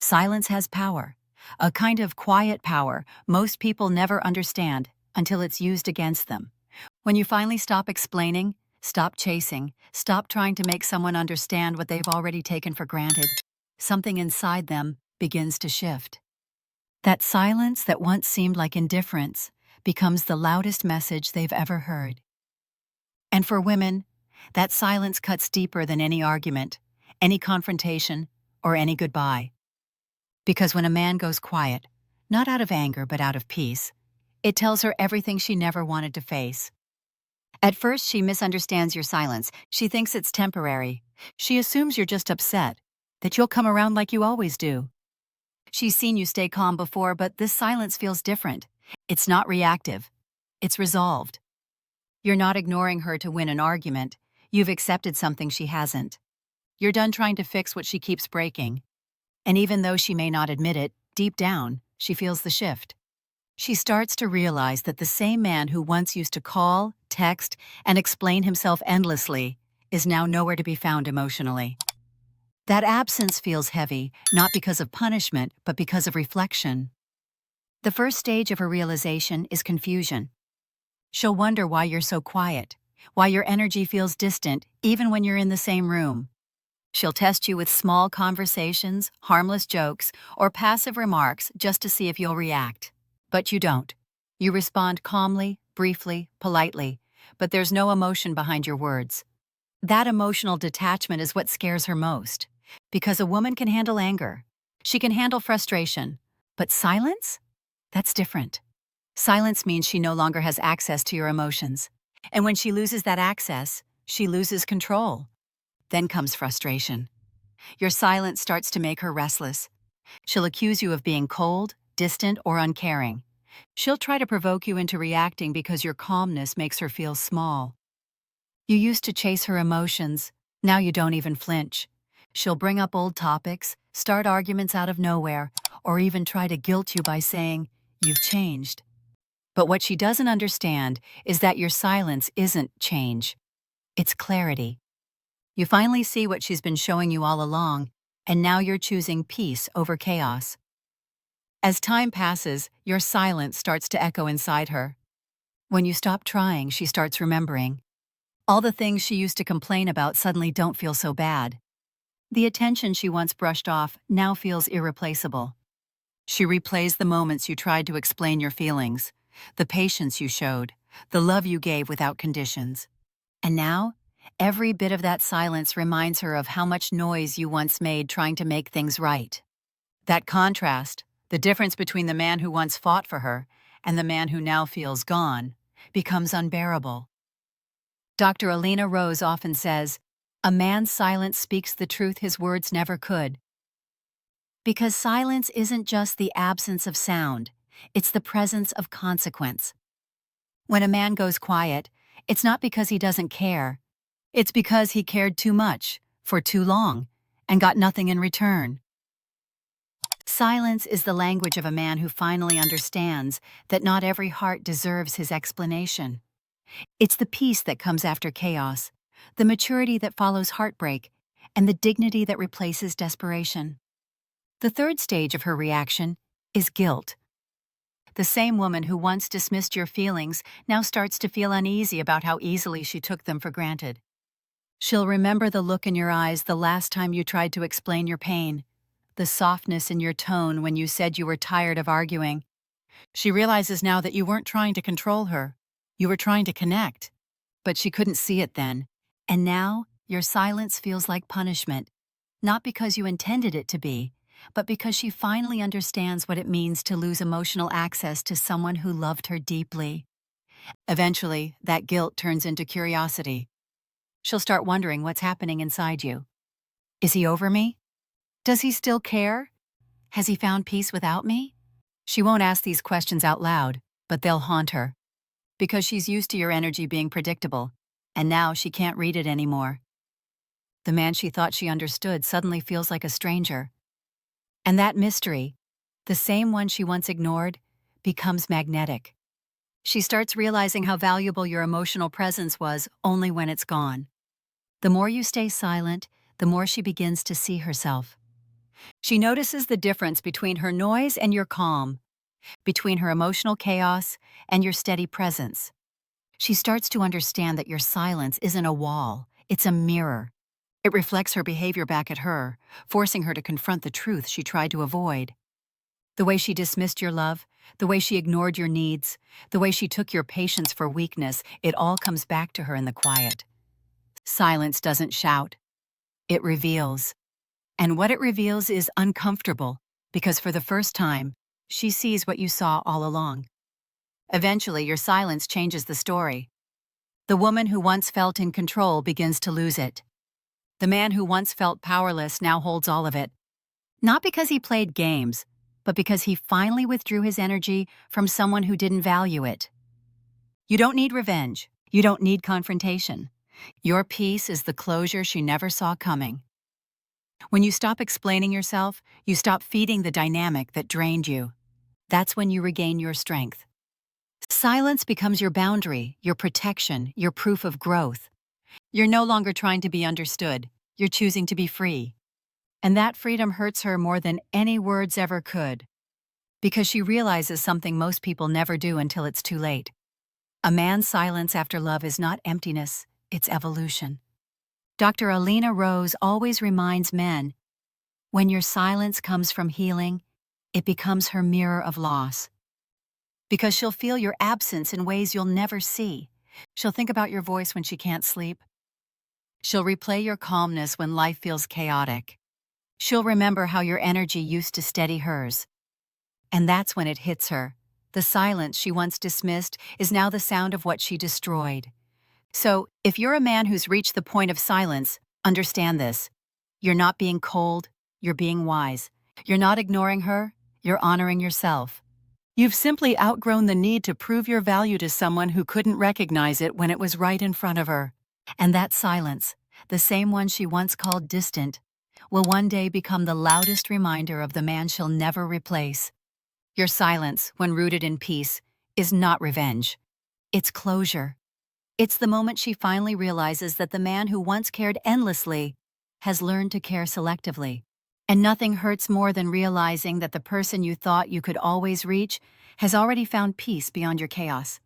Silence has power, a kind of quiet power most people never understand until it's used against them. When you finally stop explaining, stop chasing, stop trying to make someone understand what they've already taken for granted, something inside them begins to shift. That silence that once seemed like indifference becomes the loudest message they've ever heard. And for women, that silence cuts deeper than any argument, any confrontation, or any goodbye. Because when a man goes quiet, not out of anger but out of peace, it tells her everything she never wanted to face. At first, she misunderstands your silence. She thinks it's temporary. She assumes you're just upset, that you'll come around like you always do. She's seen you stay calm before, but this silence feels different. It's not reactive. It's resolved. You're not ignoring her to win an argument. You've accepted something she hasn't. You're done trying to fix what she keeps breaking. And even though she may not admit it, deep down, she feels the shift. She starts to realize that the same man who once used to call, text, and explain himself endlessly is now nowhere to be found emotionally. That absence feels heavy, not because of punishment, but because of reflection. The first stage of her realization is confusion. She'll wonder why you're so quiet, why your energy feels distant even when you're in the same room. She'll test you with small conversations, harmless jokes, or passive remarks just to see if you'll react. But you don't. You respond calmly, briefly, politely, but there's no emotion behind your words. That emotional detachment is what scares her most, because a woman can handle anger. She can handle frustration. But silence? That's different. Silence means she no longer has access to your emotions. And when she loses that access, she loses control. Then comes frustration. Your silence starts to make her restless. She'll accuse you of being cold, distant, or uncaring. She'll try to provoke you into reacting because your calmness makes her feel small. You used to chase her emotions. Now you don't even flinch. She'll bring up old topics, start arguments out of nowhere, or even try to guilt you by saying, "You've changed." But what she doesn't understand is that your silence isn't change. It's clarity. You finally see what she's been showing you all along, and now you're choosing peace over chaos. As time passes, your silence starts to echo inside her. When you stop trying, she starts remembering. All the things she used to complain about suddenly don't feel so bad. The attention she once brushed off now feels irreplaceable. She replays the moments you tried to explain your feelings, the patience you showed, the love you gave without conditions. And now, every bit of that silence reminds her of how much noise you once made trying to make things right. That contrast, the difference between the man who once fought for her and the man who now feels gone, becomes unbearable. Dr. Alina Rose often says, "A man's silence speaks the truth his words never could." Because silence isn't just the absence of sound, it's the presence of consequence. When a man goes quiet, it's not because he doesn't care. It's because he cared too much, for too long, and got nothing in return. Silence is the language of a man who finally understands that not every heart deserves his explanation. It's the peace that comes after chaos, the maturity that follows heartbreak, and the dignity that replaces desperation. The third stage of her reaction is guilt. The same woman who once dismissed your feelings now starts to feel uneasy about how easily she took them for granted. She'll remember the look in your eyes the last time you tried to explain your pain, the softness in your tone when you said you were tired of arguing. She realizes now that you weren't trying to control her. You were trying to connect. But she couldn't see it then. And now, your silence feels like punishment. Not because you intended it to be, but because she finally understands what it means to lose emotional access to someone who loved her deeply. Eventually, that guilt turns into curiosity. She'll start wondering what's happening inside you. Is he over me? Does he still care? Has he found peace without me? She won't ask these questions out loud, but they'll haunt her. Because she's used to your energy being predictable, and now she can't read it anymore. The man she thought she understood suddenly feels like a stranger. And that mystery, the same one she once ignored, becomes magnetic. She starts realizing how valuable your emotional presence was only when it's gone. The more you stay silent, the more she begins to see herself. She notices the difference between her noise and your calm, between her emotional chaos and your steady presence. She starts to understand that your silence isn't a wall, it's a mirror. It reflects her behavior back at her, forcing her to confront the truth she tried to avoid. The way she dismissed your love, the way she ignored your needs, the way she took your patience for weakness, it all comes back to her in the quiet. Silence doesn't shout, it reveals. And what it reveals is uncomfortable, because for the first time, she sees what you saw all along. Eventually, your silence changes the story. The woman who once felt in control begins to lose it. The man who once felt powerless now holds all of it. Not because he played games, but because he finally withdrew his energy from someone who didn't value it. You don't need revenge. You don't need confrontation. Your peace is the closure she never saw coming. When you stop explaining yourself, you stop feeding the dynamic that drained you. That's when you regain your strength. Silence becomes your boundary, your protection, your proof of growth. You're no longer trying to be understood. You're choosing to be free. And that freedom hurts her more than any words ever could, because she realizes something most people never do until it's too late. A man's silence after love is not emptiness, it's evolution. Dr. Alina Rose always reminds men, when your silence comes from healing, it becomes her mirror of loss. Because she'll feel your absence in ways you'll never see. She'll think about your voice when she can't sleep. She'll replay your calmness when life feels chaotic. She'll remember how your energy used to steady hers. And that's when it hits her. The silence she once dismissed is now the sound of what she destroyed. So, if you're a man who's reached the point of silence, understand this. You're not being cold, you're being wise. You're not ignoring her, you're honoring yourself. You've simply outgrown the need to prove your value to someone who couldn't recognize it when it was right in front of her. And that silence, the same one she once called distant, will one day become the loudest reminder of the man she'll never replace. Your silence, when rooted in peace, is not revenge. It's closure. It's the moment she finally realizes that the man who once cared endlessly has learned to care selectively. And nothing hurts more than realizing that the person you thought you could always reach has already found peace beyond your chaos.